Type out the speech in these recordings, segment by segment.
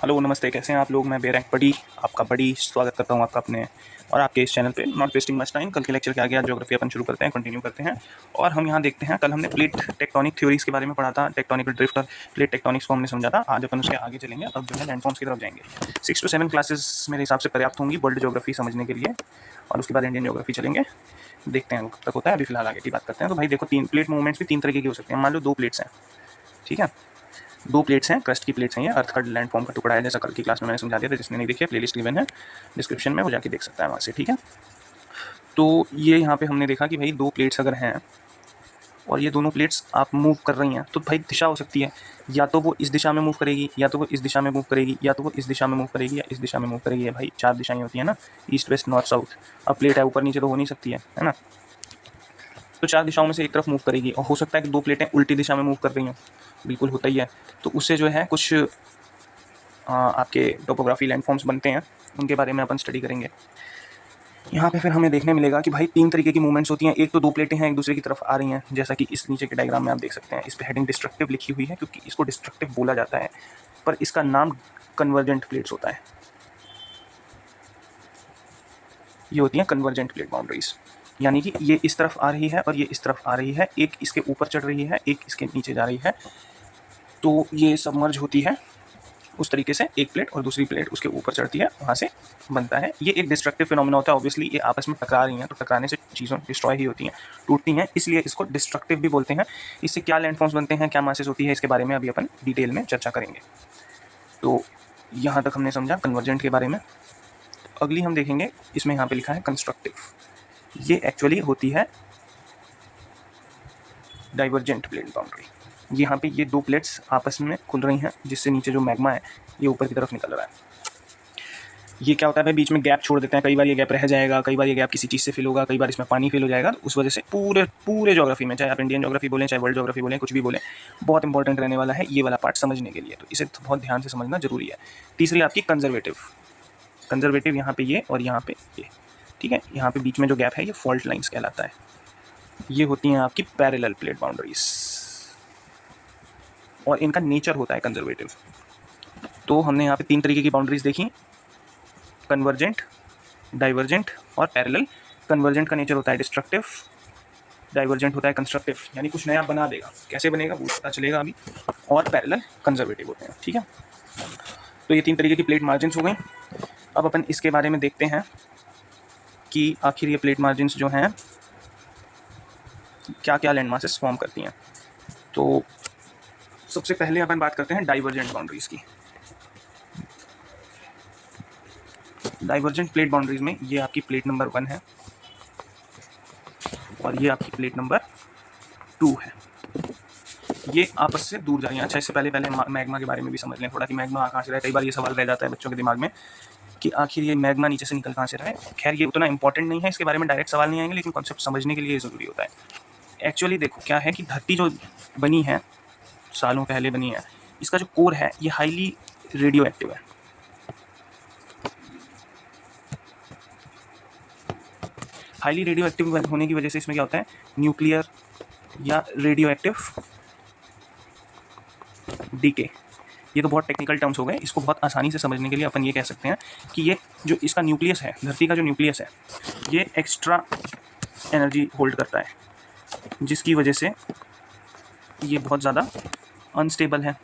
Hello नमस्ते, कैसे हैं आप लोग। मैं बेरैंक बड़ी आपका बड़ी स्वागत करता हूं आपका अपने और आपके इस चैनल पे नॉट वेस्टिंग मच टाइम। कल के लेक्चर के आगे आज ज्योग्राफी अपन शुरू करते हैं, कंटिन्यू करते हैं। और हम यहां देखते हैं, कल हमने प्लेट टेक्टोनिक थ्योरीज के बारे में पढ़ा था, टेक्टोनिकल ड्रिफ्ट और प्लेट टेक्टोनिक्स को हमने समझा था। आज अपन उसके आगे चलेंगे, अब जो है लैंडफॉर्म्स की तरफ जाएंगे। 6 to 7 क्लासेस मेरे हिसाब से पर्याप्त होंगी वर्ल्ड ज्योग्राफी समझने के लिए, और उसके बाद इंडियन ज्योग्राफी चलेंगे। देखते हैं कब तक होता है, अभी फिलहाल आगे की बात करते हैं। तो भाई देखो, तीन प्लेट मूवमेंट्स भी तीन तरीके की हो सकती हैं। मान लो दो प्लेट्स हैं, ठीक है, दो प्लेट्स हैं, क्रस्ट की प्लेट्स हैं, ये अर्थ का लैंडफॉर्म का टुकड़ा है, जैसा कल की क्लास में मैंने समझा दिया था। जिसने नहीं देखी है, प्लेलिस्ट गिवन है डिस्क्रिप्शन में, वो जाके देख सकता है वहाँ से, ठीक है। तो ये यहाँ पे हमने देखा कि भाई दो प्लेट्स अगर हैं और ये दोनों प्लेट्स आप मूव कर रही हैं, तो भाई दिशा हो सकती है, या तो वो इस दिशा में मूव करेगी, या तो वो इस दिशा में मूव करेगी, या तो वो इस दिशा में मूव करेगी, या इस दिशा में मूव करेगी। भाई चार दिशाएं होती हैं ना, ईस्ट वेस्ट नॉर्थ साउथ। अब प्लेट है, ऊपर नीचे तो हो नहीं सकती है ना, तो चार दिशाओं में से एक तरफ मूव करेगी। और हो सकता है कि दो प्लेटें उल्टी दिशा में मूव कर रही हों, बिल्कुल होता ही है। तो उससे जो है कुछ आपके टोपोग्राफी लैंडफॉर्म्स बनते हैं, उनके बारे में अपन स्टडी करेंगे। यहाँ पे फिर हमें देखने मिलेगा कि भाई तीन तरीके की मूवमेंट्स होती हैं। एक तो दो प्लेटें हैं एक दूसरे की तरफ आ रही हैं, जैसा कि इस नीचे के डायग्राम में आप देख सकते हैं। इस पे हेडिंग डिस्ट्रक्टिव लिखी हुई है, क्योंकि इसको डिस्ट्रक्टिव बोला जाता है, पर इसका नाम कन्वर्जेंट प्लेट्स होता है। ये होती हैं कन्वर्जेंट प्लेट बाउंड्रीज, यानी कि ये इस तरफ आ रही है और ये इस तरफ आ रही है, एक इसके ऊपर चढ़ रही है, एक इसके नीचे जा रही है। तो ये सबमर्ज होती है उस तरीके से, एक प्लेट और दूसरी प्लेट उसके ऊपर चढ़ती है, वहाँ से बनता है। ये एक डिस्ट्रक्टिव फिनोमेना होता है। ऑब्वियसली ये आपस में टकरा रही हैं, तो टकराने से चीज़ों डिस्ट्रॉय ही होती हैं, टूटती हैं, इसलिए इसको डिस्ट्रक्टिव भी बोलते हैं। इससे क्या लैंडफॉर्म्स बनते हैं, क्या मासेस होती है, इसके बारे में अभी अपन डिटेल में चर्चा करेंगे। तो यहाँ तक हमने समझा कन्वर्जेंट के बारे में। अगली हम देखेंगे, इसमें यहाँ पे लिखा है कंस्ट्रक्टिव। ये एक्चुअली होती है डाइवर्जेंट प्लेट बाउंड्री। यहाँ पे ये दो प्लेट्स आपस में खुल रही हैं, जिससे नीचे जो मैग्मा है ये ऊपर की तरफ निकल रहा है। ये क्या होता है भाई, बीच में गैप छोड़ देते हैं। कई बार ये गैप रह जाएगा, कई बार ये गैप किसी चीज़ से फिल होगा, कई बार इसमें पानी फिल हो जाएगा। तो उस वजह से पूरे ज्योग्राफी में, चाहे आप इंडियन ज्योग्राफी बोलें, चाहे वर्ल्ड ज्योग्राफी बोलें, कुछ भी बोलें, बहुत इंपॉर्टेंट रहने वाला है ये वाला पार्ट समझने के लिए। तो इसे बहुत ध्यान से समझना जरूरी है। तीसरी आपकी कंजर्वेटिव। कंजर्वेटिव यहाँ पे ये और यहाँ पे ये, ठीक है। यहाँ पे बीच में जो गैप है ये फॉल्ट लाइन्स कहलाता है। ये होती हैं आपकी पैरेलल प्लेट बाउंड्रीज, और इनका नेचर होता है कंजर्वेटिव। तो हमने यहाँ पे तीन तरीके की बाउंड्रीज देखी, कन्वर्जेंट, डाइवर्जेंट और पैरेलल। कन्वर्जेंट का नेचर होता है डिस्ट्रक्टिव, डाइवर्जेंट होता है कंस्ट्रक्टिव, यानी कुछ नया बना देगा, कैसे बनेगा वो पता चलेगा अभी। और पैरेलल कंजर्वेटिव होते हैं, ठीक है। तो ये तीन तरीके की प्लेट मार्जिन्स हो गई। अब अपन इसके बारे में देखते हैं कि आखिर ये प्लेट मार्जिन्स जो हैं क्या क्या लैंड मासेस फॉर्म करती हैं। तो सबसे पहले अपन बात करते हैं डाइवर्जेंट बाउंड्रीज की। डाइवर्जेंट प्लेट बाउंड्रीज में ये आपकी प्लेट नंबर 1 है और ये आपकी प्लेट नंबर 2 है। ये आपस से दूर जा रही हैं। अच्छा, इससे पहले मैग्मा के बारे में भी समझ लें थोड़ा, कि मैग्मा कहाँ से रहा है। कई बार ये सवाल रह जाता है बच्चों के दिमाग में कि आखिर ये मैग्मा नीचे से निकल कहाँ से रहा है। खैर ये उतना इंपॉर्टेंट नहीं है, इसके बारे में डायरेक्ट सवाल नहीं आएंगे, लेकिन कॉन्सेप्ट समझने के लिए ज़रूरी होता है। एक्चुअली देखो क्या है कि धरती जो बनी है, सालों पहले बनी है, इसका जो कोर है ये हाईली रेडियो एक्टिव है। हाईली रेडियो एक्टिव होने की वजह से इसमें क्या होता है, न्यूक्लियर या रेडियो एक्टिव डीके। ये तो बहुत टेक्निकल टर्म्स हो गए, इसको बहुत आसानी से समझने के लिए अपन ये कह सकते हैं कि ये जो इसका न्यूक्लियस है, धरती का जो न्यूक्लियस है, ये एक्स्ट्रा एनर्जी होल्ड करता है, जिसकी वजह से ये बहुत ज़्यादा अनस्टेबल है।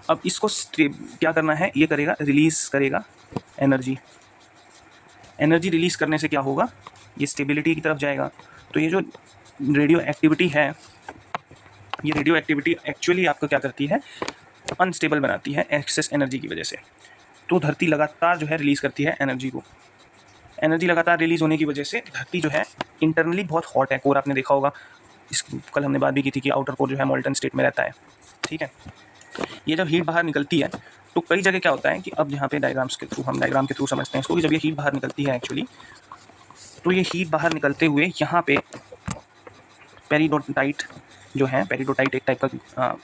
अब इसको क्या करना है, ये करेगा, रिलीज़ करेगा एनर्जी। एनर्जी रिलीज़ करने से क्या होगा, ये स्टेबिलिटी की तरफ जाएगा। तो ये जो रेडियो एक्टिविटी है, ये रेडियो एक्टिविटी एक्चुअली आपको क्या करती है, अनस्टेबल बनाती है एक्सेस एनर्जी की वजह से। तो धरती लगातार जो है रिलीज़ करती है एनर्जी को। एनर्जी लगातार रिलीज़ होने की वजह से धरती जो है इंटरनली बहुत हॉट है। कोर आपने देखा होगा, कल हमने बात भी की थी कि आउटर कोर जो है मॉल्टन स्टेट में रहता है, ठीक है। ये जब हीट बाहर निकलती है तो कई जगह क्या होता है कि अब यहाँ पे डायग्राम्स के थ्रू, हम डायग्राम के थ्रू समझते हैं इसको, कि जब ये हीट बाहर निकलती है एक्चुअली, तो ये हीट बाहर निकलते हुए यहाँ पे पेरिडोटाइट जो है, पेरिडोटाइट एक टाइप का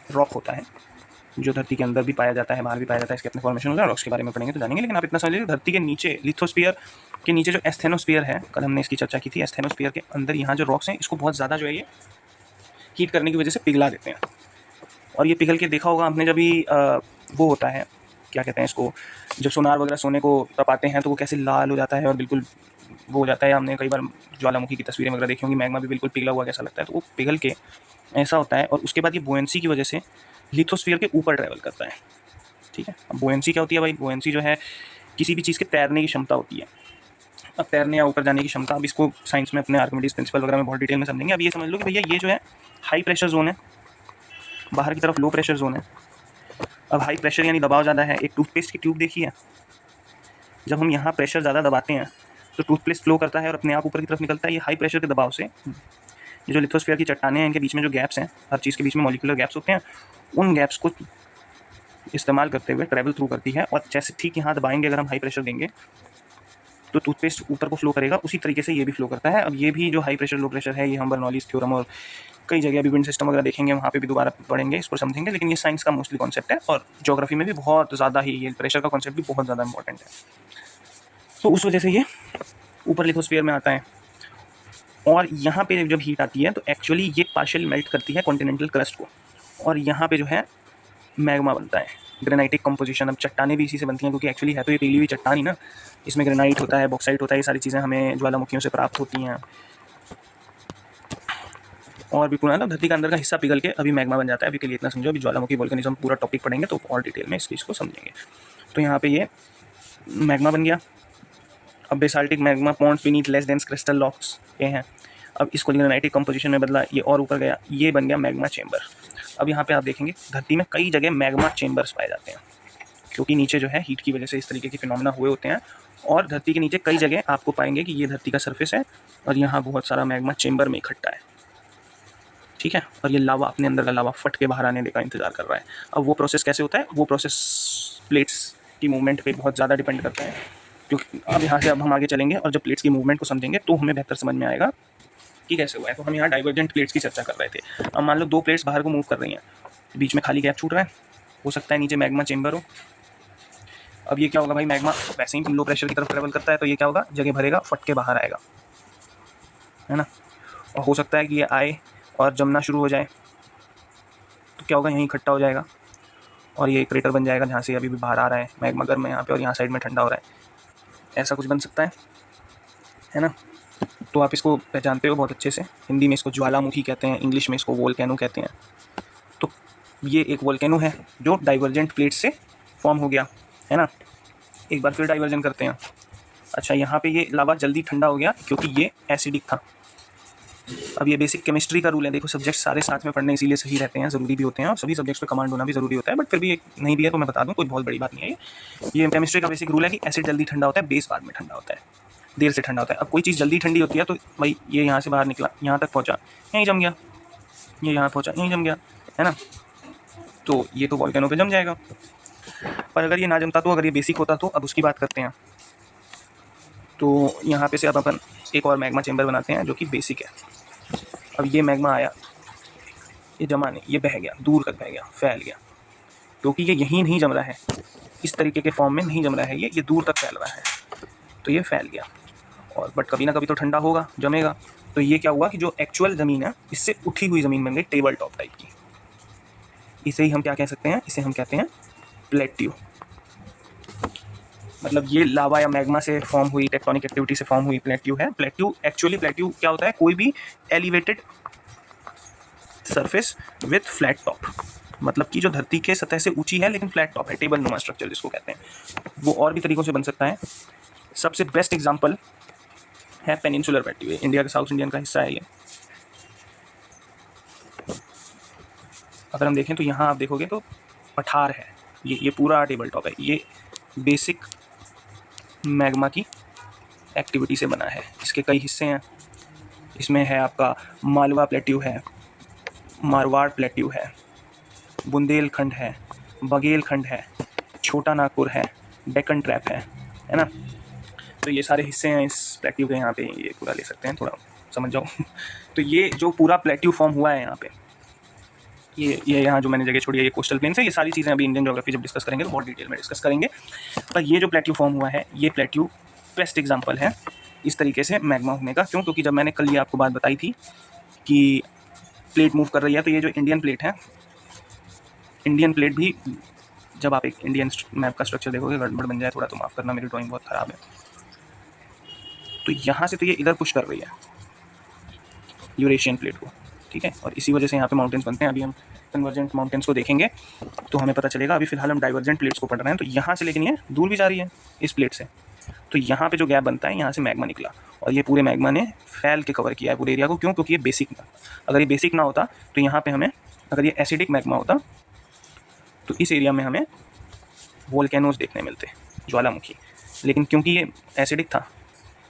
रॉक होता है जो धरती के अंदर भी पाया जाता है, बाहर भी पाया जाता है। इसके अपने फॉर्मेशन होता है, रॉक्स के बारे में पढ़ेंगे तो जानेंगे। लेकिन आप इतना समझ लीजिए, धरती के नीचे, लिथोस्फीयर के नीचे जो एस्थेनोस्फीयर है, कल हमने इसकी चर्चा की थी, एस्थेनोस्फीयर के अंदर यहाँ जो रॉक्स हैं, इसको बहुत ज़्यादा जो है ये हीट करने की वजह से पिघला देते हैं। और ये पिघल के देखा होगा आपने, जब भी वो होता है, क्या कहते हैं इसको, जब सोनार वगैरह सोने को तपाते हैं तो वो कैसे लाल हो जाता है और बिल्कुल वो हो जाता है। हमने कई बार ज्वालामुखी की तस्वीरें वगैरह देखी होंगी, मैग्मा भी बिल्कुल पिघला हुआ कैसा लगता है, तो वो पिघल के ऐसा होता है। और उसके बाद ये बुओयेंसी की वजह से लिथोस्फीयर के ऊपर ट्रैवल करता है। ठीक है, अब बुओयेंसी क्या होती है भाई? बुओयेंसी जो है किसी भी चीज़ के तैरने की क्षमता होती है। अब तैरने या ऊपर जाने की क्षमता, अब इसको साइंस में अपने आर्किमिडीज प्रिंसिपल वगैरह में बहुत डिटेल में समझेंगे। अब ये समझ लो कि भैया ये जो है हाई प्रेशर जोन है, बाहर की तरफ लो प्रेशर जोन है। अब हाई प्रेशर यानी दबाव ज़्यादा है। एक टूथपेस्ट की ट्यूब देखी है, जब हम यहाँ प्रेशर ज़्यादा दबाते हैं तो टूथपेस्ट फ्लो करता है और अपने आप ऊपर की तरफ निकलता है। ये हाई प्रेशर के दबाव से ये जो लिथोस्फीयर की चट्टानें हैं, इनके बीच में जो गैप्स हैं, हर चीज़ के बीच में मॉलिक्यूलर गैप्स होते हैं, उन गैप्स को इस्तेमाल करते हुए ट्रैवल थ्रू करती है। और जैसे ठीक यहाँ दबाएंगे, अगर हम हाई प्रेशर देंगे तो टूथपेस्ट ऊपर को फ्लो करेगा, उसी तरीके से ये भी फ्लो करता है। अब ये भी जो हाई प्रेशर लो प्रेशर है, ये हम बर्नौलीज़ थ्योरम और कई जगह अभी विंड सिस्टम वगैरह देखेंगे, वहाँ पे भी दोबारा पढ़ेंगे, इसको समझेंगे। लेकिन ये साइंस का मोस्टली कॉन्सेप्ट है और ज्योग्राफी में भी बहुत ज़्यादा ही ये प्रेशर का कॉन्सेप्ट भी बहुत ज़्यादा इंपॉर्टेंट है। तो उस वजह से ये ऊपर लिथोस्फीयर में आता है। और यहाँ पे जब हीट आती है तो एक्चुअली ये पार्शियल मेल्ट करती है कॉन्टिनेंटल क्रस्ट को, और यहाँ पे जो है मैग्मा बनता है, ग्रेनाइटिक कंपोजिशन। अब चट्टानें भी इसी से बनती हैं, क्योंकि एक्चुअली है तो ये पिघली हुई चट्टान ही ना, इसमें ग्रेनाइट होता है, बॉक्साइट होता है, ये सारी चीज़ें हमें ज्वालामुखियों से प्राप्त होती हैं। और भी पूरा ना धरती का अंदर का हिस्सा पिघल के अभी मैग्मा बन जाता है। अभी के लिए इतना समझो, अभी ज्वालामुखी वोल्केनिज्म पूरा टॉपिक पढ़ेंगे तो और डिटेल में इस चीज़ को समझेंगे। तो यहाँ पे ये मैग्मा बन गया। अब basaltic magma Pond's beneath less dense crystal locks ये हैं। अब इसको ग्रेनाइटिक कंपोजिशन में बदला, ये और ऊपर गया, ये बन गया मैग्मा चेंबर। अब यहाँ पे आप देखेंगे धरती में कई जगह मैग्मा चेंबर्स पाए जाते हैं, क्योंकि नीचे जो है हीट की वजह से इस तरीके के फिनोमेना हुए होते हैं। और धरती के नीचे कई जगह आपको पाएंगे कि ये धरती का सरफेस है और यहाँ बहुत सारा मैग्मा चेंबर में इकट्ठा है। ठीक है, और ये लावा अपने अंदर का लावा फट के बाहर आने का इंतजार कर रहा है। अब वो प्रोसेस कैसे होता है? वो प्रोसेस प्लेट्स की मूवमेंट पे बहुत ज़्यादा डिपेंड करता है, क्योंकि अब यहाँ से अब हम आगे चलेंगे और जब प्लेट्स की मूवमेंट को समझेंगे तो हमें बेहतर समझ में आएगा कि कैसे हुआ है। तो हम यहाँ डाइवर्जेंट प्लेट्स की चर्चा कर रहे थे। अब मान लो दो प्लेट्स बाहर को मूव कर रही हैं, बीच में खाली गैप छूट रहा है, हो सकता है नीचे मैग्मा चेंबर हो। अब ये क्या होगा भाई? मैग्मा वैसे ही लो प्रेशर की तरफ ट्रेवल करता है, तो ये क्या होगा? जगह भरेगा, फट के बाहर आएगा, है ना। और हो सकता है कि ये आए और जमना शुरू हो जाए, तो क्या होगा? यहीं इकट्ठा हो जाएगा और ये क्रेटर बन जाएगा, जहाँ से अभी भी बाहर आ रहा है मैग्मा गर्म है यहाँ पे और यहाँ साइड में ठंडा हो रहा है। ऐसा कुछ बन सकता है ना। तो आप इसको पहचानते हो बहुत अच्छे से। हिंदी में इसको ज्वालामुखी कहते हैं, इंग्लिश में इसको वोल्केनो कहते हैं। तो ये एक वोल्केनो है जो डाइवर्जेंट प्लेट से फॉर्म हो गया, है ना। एक बार फिर डाइवर्जन करते हैं। अच्छा, यहाँ पे ये लावा जल्दी ठंडा हो गया क्योंकि ये एसिडिक था। अब ये बेसिक केमिस्ट्री का रूल है, देखो सब्जेक्ट सारे साथ में पढ़ने इसीलिए सही रहते हैं, ज़रूरी भी होते हैं, और सभी सब्जेक्ट्स पे कमांड होना भी ज़रूरी होता है। बट फिर भी नहीं भी है तो मैं बता दूं, कोई बहुत बड़ी बात नहीं है। ये केमिस्ट्री का बेसिक रूल है कि एसिड जल्दी ठंडा होता है, बेस बाद में ठंडा होता है, देर से ठंडा होता है। अब कोई चीज़ जल्दी ठंडी होती है तो भाई ये यहाँ से बाहर निकला, यहाँ तक पहुँचा, यहीं जम गया, ये यहाँ पहुँचा, यहीं जम गया, है ना। तो ये तो वॉल्केनो पे जम जाएगा। पर अगर ये ना जमता, तो अगर ये बेसिक होता, तो अब उसकी बात करते हैं। तो यहाँ पे से अब अपन एक और मैग्मा चेंबर बनाते हैं जो कि बेसिक है। अब ये मैग्मा आया, ये जमा नहीं, ये बह गया, दूर तक बह गया, फैल गया, क्योंकि ये यहीं नहीं जम रहा है, इस तरीके के फॉर्म में नहीं जम रहा है, ये दूर तक फैल रहा है, तो ये फैल गया। और बट कभी ना कभी तो ठंडा होगा, जमेगा। तो ये क्या हुआ कि जो एक्चुअल ज़मीन है इससे उठी हुई ज़मीन बन गई, टेबल टॉप टाइप की। इसे ही हम क्या कह सकते हैं? इसे हम कहते हैं प्लेट्यू। मतलब ये लावा या मैग्मा से फॉर्म हुई, टेक्टोनिक एक्टिविटी से फॉर्म हुई प्लेट्यू है। प्लेट्यू एक्चुअली, प्लेट्यू क्या होता है? कोई भी elevated surface with flat top, मतलब कि जो धरती के सतह से ऊंची है लेकिन फ्लैट टॉप है, टेबल नुमा स्ट्रक्चर जिसको कहते हैं। वो और भी तरीकों से बन सकता है। सबसे बेस्ट एग्जांपल है पेनिनसुलर प्लेट्यू। इंडिया का साउथ इंडियन का हिस्सा है ये। अगर हम देखें तो यहाँ आप देखोगे तो पठार है, ये पूरा टेबल टॉप है। ये बेसिक मैग्मा की एक्टिविटी से बना है। इसके कई हिस्से हैं। इसमें है आपका मालवा प्लेट्यू है, मारवाड़ प्लेट्यू है, बुंदेलखंड है, बघेलखंड है, छोटा नागपुर है, डेक्कन ट्रैप है ना। तो ये सारे हिस्से हैं इस प्लेट्यू के। यहाँ पे ये पूरा ले सकते हैं, थोड़ा समझ जाओ। तो ये जो पूरा प्लेट्यू फॉर्म हुआ है यहाँ पे, ये यहाँ जो मैंने जगह छोड़ी है, ये कोस्टल प्लेन से। ये सारी चीज़ें अभी इंडियन ज्योग्राफी जब डिस्कस करेंगे तो बहुत डिटेल में डिस्कस करेंगे। पर ये जो प्लेट्यू फॉर्म हुआ है, ये प्लेट्यू बेस्ट एग्जाम्पल है इस तरीके से मैग्मा होने का। क्यों? क्योंकि जब मैंने कल ये आपको बात बताई थी कि प्लेट मूव कर रही है, तो ये जो इंडियन प्लेट है, इंडियन प्लेट भी जब आप एक इंडियन मैप का स्ट्रक्चर देखोगे गड़बड़ बन जाए थोड़ा तो माफ़ करना, मेरी ड्राइंग बहुत ख़राब है। तो यहाँ से तो ये इधर पुश कर रही है यूरेशियन प्लेट को, ठीक है, और इसी वजह से यहाँ पे माउंटेन्स बनते हैं। अभी हम कन्वर्जेंट माउंटेन्स को देखेंगे तो हमें पता चलेगा। अभी फिलहाल हम डाइवर्जेंट प्लेट्स को पढ़ रहे हैं, तो यहाँ से लेकिन ये दूर भी जा रही है इस प्लेट से, तो यहाँ पे जो गैप बनता है यहाँ से मैग्मा निकला और ये पूरे मैग्मा ने फैल के कवर किया है पूरे एरिया को। क्यों? क्योंकि ये बेसिक था। अगर ये बेसिक ना होता तो यहाँ पे हमें, अगर ये एसिडिक मैग्मा होता तो इस एरिया में हमें वोल्केनोज देखने मिलते, ज्वालामुखी। लेकिन क्योंकि ये एसिडिक था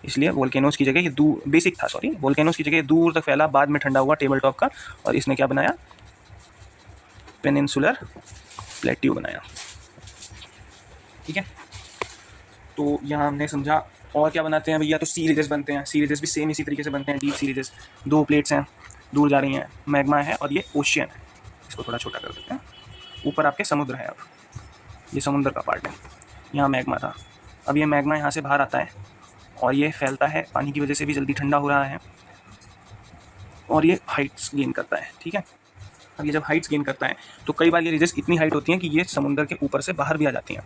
इसलिए वोल्केनोज की जगह ये दूर, बेसिक था सॉरी, वोल्केनोज की जगह दूर तक फैला, बाद में ठंडा हुआ टेबल टॉप का, और इसने क्या बनाया? पेनिनसुलर प्लेट्यू बनाया, ठीक है। तो यहाँ हमने समझा। और क्या बनाते हैं भैया? तो सी रिजेस बनते हैं। सी रिजेस भी सेम इसी तरीके से बनते हैं, डीप सी रिजेस। दो प्लेट्स हैं, दूर जा रही हैं, मैग्मा है और ये ओशियन है। इसको थोड़ा छोटा कर देते हैं। ऊपर आपके समुद्र है, अब ये समुद्र का पार्ट है, यहाँ मैग्मा था। अब ये मैग्मा यहाँ से बाहर आता है और ये फैलता है, पानी की वजह से भी जल्दी ठंडा हो रहा है और ये हाइट्स गेन करता है, ठीक है। अब ये जब हाइट्स गेन करता है तो कई बार ये रिजेस इतनी हाइट होती हैं कि ये समुद्र के ऊपर से बाहर भी आ जाती हैं।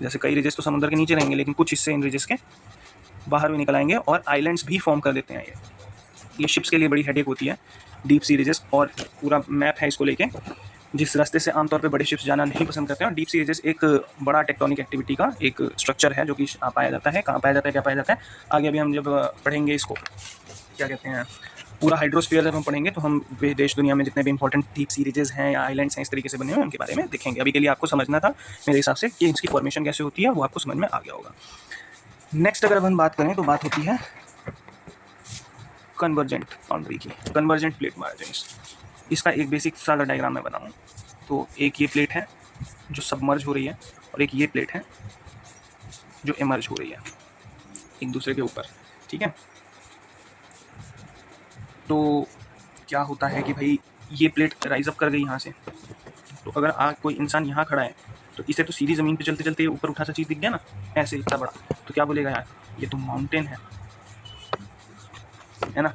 जैसे कई रिजेस तो समुद्र के नीचे रहेंगे, लेकिन कुछ हिस्से इन रिजेस के बाहर भी निकल आएंगे और आइलैंड्स भी फॉर्म कर देते हैं। ये शिप्स के लिए बड़ी हेडेक होती है डीप सी रिजेस, और पूरा मैप है इसको लेके, जिस रास्ते से आमतौर पे बड़े शिप्स जाना नहीं पसंद करते हैं। और डीप सी रिजेस एक बड़ा टेक्टोनिक एक्टिविटी का एक स्ट्रक्चर है जो कि पाया जाता है। कहाँ पाया जाता है, क्या पाया जाता है, आगे अभी हम जब पढ़ेंगे इसको, क्या कहते हैं, पूरा हाइड्रोस्फीयर जब हम पढ़ेंगे तो हम देश दुनिया में जितने भी इंपॉर्टेंट डीप सी रिजेस हैं या आइलैंड्स हैं इस तरीके से बने हुए उनके बारे में देखेंगे। अभी के लिए आपको समझना था मेरे हिसाब से कि इसकी फॉर्मेशन कैसे होती है, वो आपको समझ में आ गया होगा। नेक्स्ट अगर हम बात करें तो बात होती है कन्वर्जेंट बाउंड्री की, कन्वर्जेंट प्लेट मार्जिन्स। इसका एक बेसिक सा डायग्राम मैं बनाऊँ तो एक ये प्लेट है जो सबमर्ज हो रही है और एक ये प्लेट है जो इमर्ज हो रही है एक दूसरे के ऊपर, ठीक है। तो क्या होता है कि भाई ये प्लेट राइज अप कर गई यहाँ से, तो अगर कोई इंसान यहाँ खड़ा है तो इसे तो सीधी ज़मीन पे चलते चलते ऊपर उठा सा चीज़ दिख गया ना, ऐसे इतना बड़ा, तो क्या बोलेगा यार ये तो माउंटेन है ना।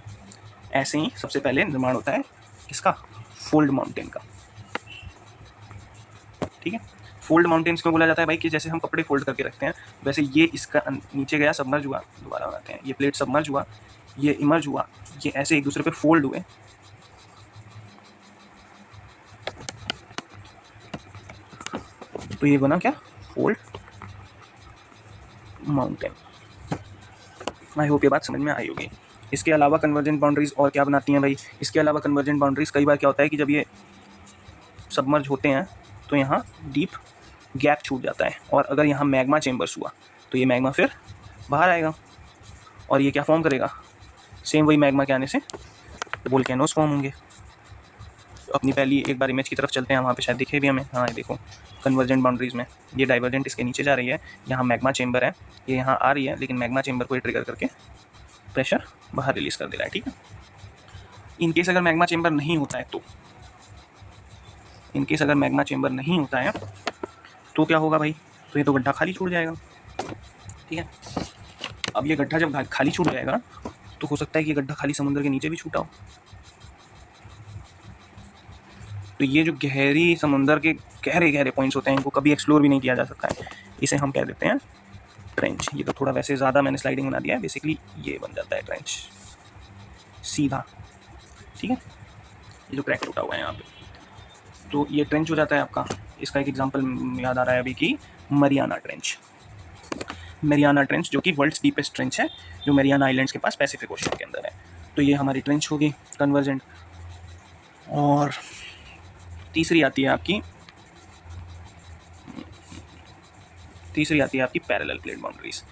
ऐसे ही सबसे पहले निर्माण होता है इसका, फोल्ड माउंटेन का, ठीक है। फोल्ड माउंटेन्स क्यों बोला जाता है भाई? कि जैसे हम कपड़े फोल्ड करके रखते हैं वैसे ये इसका नीचे गया, सबमर्ज हुआ, दोबारा बनाते हैं, ये प्लेट सबमर्ज हुआ, ये इमर्ज हुआ, ये ऐसे एक दूसरे पे फोल्ड हुए, तो ये बना क्या? Fold mountain. आई होप ये बात समझ में आई होगी। इसके अलावा कन्वर्जेंट बाउंड्रीज और क्या बनाती हैं भाई? इसके अलावा कन्वर्जेंट बाउंड्रीज कई बार क्या होता है कि जब ये सबमर्ज होते हैं तो यहाँ डीप गैप छूट जाता है, और अगर यहाँ मैग्मा चेम्बर्स हुआ तो ये मैग्मा फिर बाहर आएगा और ये क्या फॉर्म करेगा? सेम वही मैग्मा के आने से वोल्केनोस फॉर्म होंगे। तो अपनी पहली एक बार इमेज की तरफ चलते हैं, वहाँ पे शायद दिखे भी हमें। हाँ ये देखो कन्वर्जेंट बाउंड्रीज में ये डाइवर्जेंट इसके नीचे जा रही है, यहाँ मैग्मा चेम्बर है, ये यहाँ आ रही है, लेकिन मैग्मा चेम्बर को ये ट्रिगर करके प्रेशर बाहर रिलीज कर दे रहा है, ठीक है। इनकेस अगर मैग्मा चेम्बर नहीं होता है तो, इनकेस अगर मैग्मा चेम्बर नहीं होता है तो क्या होगा भाई? तो ये तो गड्ढा खाली छूट जाएगा, ठीक है। अब ये गड्ढा जब खाली छूट जाएगा तो हो सकता है कि ये गड्ढा खाली समुद्र के नीचे भी छूटा हो। तो ये जो गहरी समुद्र के गहरे गहरे पॉइंट्स होते हैं इनको कभी एक्सप्लोर भी नहीं किया जा सकता है, इसे हम कह देते हैं ट्रेंच। ये तो थोड़ा वैसे ज़्यादा मैंने स्लाइडिंग बना दिया है, बेसिकली ये बन जाता है ट्रेंच सीधा, ठीक है। ये जो क्रैक टूटा हुआ है यहाँ पे, तो ये ट्रेंच हो जाता है आपका। इसका एक एग्जांपल याद आ रहा है अभी कि मरियाना ट्रेंच। मरियाना ट्रेंच जो कि वर्ल्ड्स डीपेस्ट ट्रेंच है, जो मरियाना आइलैंड्स के पास पैसिफिक ओशन के अंदर है। तो ये हमारी ट्रेंच होगी कन्वर्जेंट। और तीसरी आती है आपकी पैरेलल प्लेट बाउंड्रीज।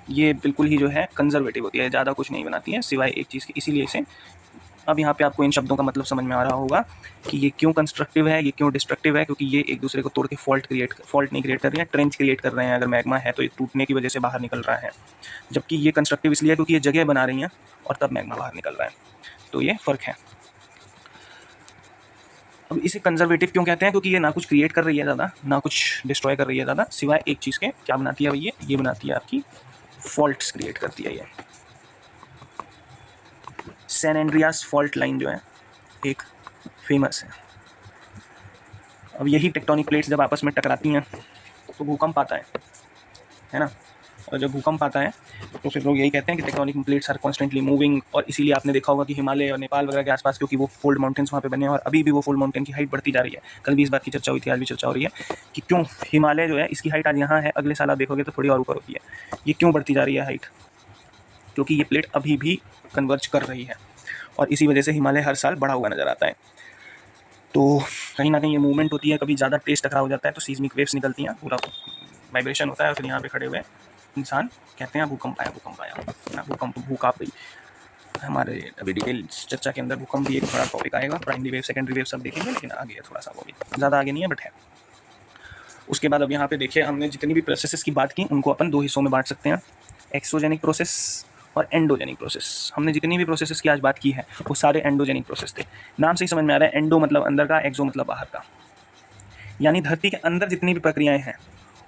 ये बिल्कुल ही जो है कंजर्वेटिव होती है, ज़्यादा कुछ नहीं बनाती है सिवाय एक चीज़ की, इसीलिए इसे, अब यहाँ पे आपको इन शब्दों का मतलब समझ में आ रहा होगा कि ये क्यों कंस्ट्रक्टिव है, ये क्यों डिस्ट्रक्टिव है, क्योंकि ये एक दूसरे को तोड़ के फॉल्ट नहीं क्रिएट कर रही है, ट्रेंच क्रिएट कर रहे हैं। अगर मैग्मा है तो ये टूटने की वजह से बाहर निकल रहा है, जबकि ये कंस्ट्रक्टिव इसलिए है क्योंकि ये जगह बना रही हैं और तब मैग्मा बाहर निकल रहा है। तो ये फ़र्क है। अब इसे कंजर्वेटिव क्यों कहते हैं? क्योंकि ये ना कुछ क्रिएट कर रही है ज़्यादा, ना कुछ डिस्ट्रॉय कर रही है ज़्यादा, सिवाय एक चीज़ के। क्या बनाती है भैया? ये बनाती है आपकी फॉल्ट्स क्रिएट करती है। ये सैन एंड्रियास फॉल्ट लाइन जो है एक फेमस है। अब यही टेक्टोनिक प्लेट्स जब आपस में टकराती हैं तो भूकंप आता है ना। और जब भूकंप आता है तो फिर लोग यही कहते हैं कि tectonic plates are constantly moving, और इसीलिए आपने देखा होगा कि हिमालय और नेपाल वगैरह के आसपास, क्योंकि वो फोल्ड माउंटेन्स वहाँ पे बने हैं और अभी भी वो फोल्ड माउंटेन की हाइट बढ़ती जा रही है। कल भी इस बात की चर्चा हुई थी, आज भी चर्चा हो रही है कि क्यों हिमालय जो है इसकी हाइट आज यहाँ है, अगले साल आप देखोगे तो थोड़ी और ऊपर होती है। ये क्यों बढ़ती जा रही है हाइट? क्योंकि ये प्लेट अभी भी कन्वर्ज कर रही है और इसी वजह से हिमालय हर साल बढ़ा हुआ नज़र आता है। तो कहीं ना कहीं ये मूवमेंट होती है, कभी ज़्यादा तेज टकराव हो जाता है तो सीज़मिक वेव्स निकलती हैं, पूरा वाइब्रेशन होता है, और फिर यहाँ पे खड़े हुए इंसान कहते हैं भूकंप आया, भूकंप आया ना, भूकंप भूकंप गई। हमारे अभी डिटेल चर्चा के अंदर भूकंप भी एक बड़ा टॉपिक आएगा, प्राइमरी वेव सेकेंडरी वेव सब देखेंगे, लेकिन आगे है थोड़ा सा, वो भी ज़्यादा आगे नहीं है बट है। उसके बाद अब यहाँ पे देखिए, हमने जितनी भी प्रोसेसेस की बात की उनको अपन दो हिस्सों में बांट सकते हैं, एक्सोजेनिक प्रोसेस और एंडोजेनिक प्रोसेस। हमने जितनी भी प्रोसेसेस की आज बात की है वो सारे एंडोजेनिक प्रोसेस थे। नाम से ही समझ में आ रहा है, एंडो मतलब अंदर का, एक्सो मतलब बाहर का, यानी धरती के अंदर जितनी भी प्रक्रियाएं हैं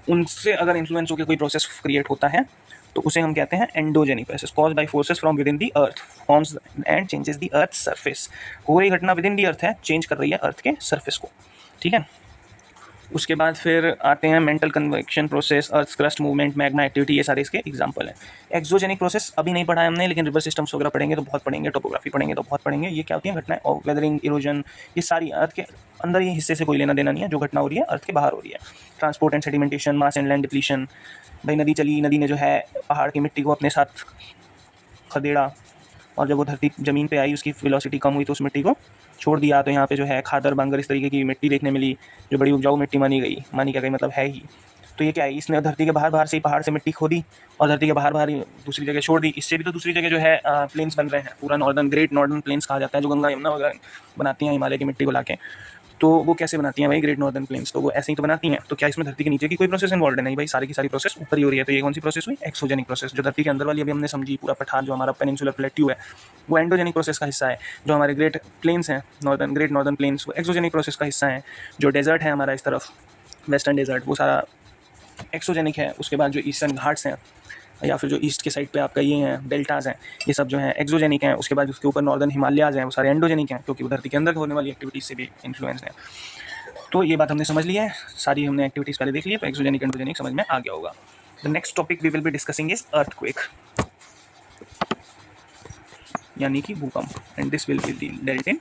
उनसे अगर इन्फ्लुएंस होकर कोई प्रोसेस क्रिएट होता है तो उसे हम कहते हैं endogenic process. Cause by forces from with in the earth forms and changes the earth surface. हो रही घटना विद इन दी अर्थ है, चेंज कर रही है अर्थ के सरफेस को, ठीक है। उसके बाद फिर आते हैं mental convection process, earth crust movement, magma activity, ये सारे इसके एग्जांपल हैं। एक्सोजेनिक प्रोसेस अभी नहीं पढ़ा है हमने, लेकिन रिवर सिस्टम्स वगैरह पढ़ेंगे तो बहुत पढ़ेंगे, टोपोग्राफी पढ़ेंगे तो बहुत पढ़ेंगे। ये क्या होती है घटनाएं, और वेदरिंग, इरोजन, ये सारी अर्थ के अंदर ये हिस्से से कोई लेना देना नहीं है, जो घटना हो रही है अर्थ के बाहर हो रही है। Transport and sedimentation, mass and land depletion, भाई नदी चली, नदी ने जो है पहाड़ की मिट्टी को अपने साथ खदेड़ा, और जब वो धरती ज़मीन पे आई उसकी वेलोसिटी कम हुई तो उस मिट्टी को छोड़ दिया, तो यहाँ पे जो है खादर बांगर इस तरीके की मिट्टी देखने मिली जो बड़ी उपजाऊ मिट्टी मानी क्या गई, मतलब है ही। तो ये क्या है, इसने धरती के बाहर से ही पहाड़ से मिट्टी खोदी और धरती के बाहर ही दूसरी जगह छोड़ दी। इससे भी तो दूसरी जगह जो है प्लेन्स बन रहे हैं, पूरा ग्रेट नॉर्दर्न प्लेन्स कहा जाता है, जो गंगा यमुना वगैरह बनाती हैं हिमालय की मिट्टी को लाके। तो वो कैसे बनाती हैं भाई ग्रेट नॉर्दर्न प्लेन्स? तो वो ऐसे ही तो बनाती हैं। तो क्या इसमें धरती के नीचे की कोई प्रोसेस इन्वॉल्व है? नहीं भाई, सारी की सारी प्रोसेस ऊपर ही हो रही है। तो ये कौन सी प्रोसेस हुई? Exogenic process. जो धरती के अंदर वाली अभी हमने समझी, पूरा पठार जो हमारा पेनिनसुलर प्लेट्यू है वो एंडोजेनिक प्रोसेस का हिस्सा है। जो हमारे ग्रेट प्लेन्स हैं, ग्रेट नॉर्दर्न प्लेन्स, वो एक्सोजेनिक प्रोसेस का हिस्सा है। जो डेजर्ट है हमारा इस तरफ, वेस्टर्न डेजर्ट, वो सारा एक्सोजेनिक है। उसके बाद जो ईस्टर्न घाट्स हैं या फिर जो ईस्ट के साइड पे आपका ये हैं डेल्टाज हैं, ये सब जो हैं एक्सोजेनिक हैं। उसके बाद उसके ऊपर नॉर्दर्न हिमालयाज हैं, वो सारे एंडोजेनिक हैं, क्योंकि वो धरती के अंदर होने वाली एक्टिविटीज से भी इन्फ्लुएंस हैं। तो ये बात हमने समझ ली है, सारी हमने एक्टिविटीज़ पहले देख ली है, तो एक्सोजेनिक एंडोजेनिक समझ में आ गया होगा। The next topic we will be discussing is earthquake, यानी कि भूकंप, and this will be dealt in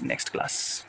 next class.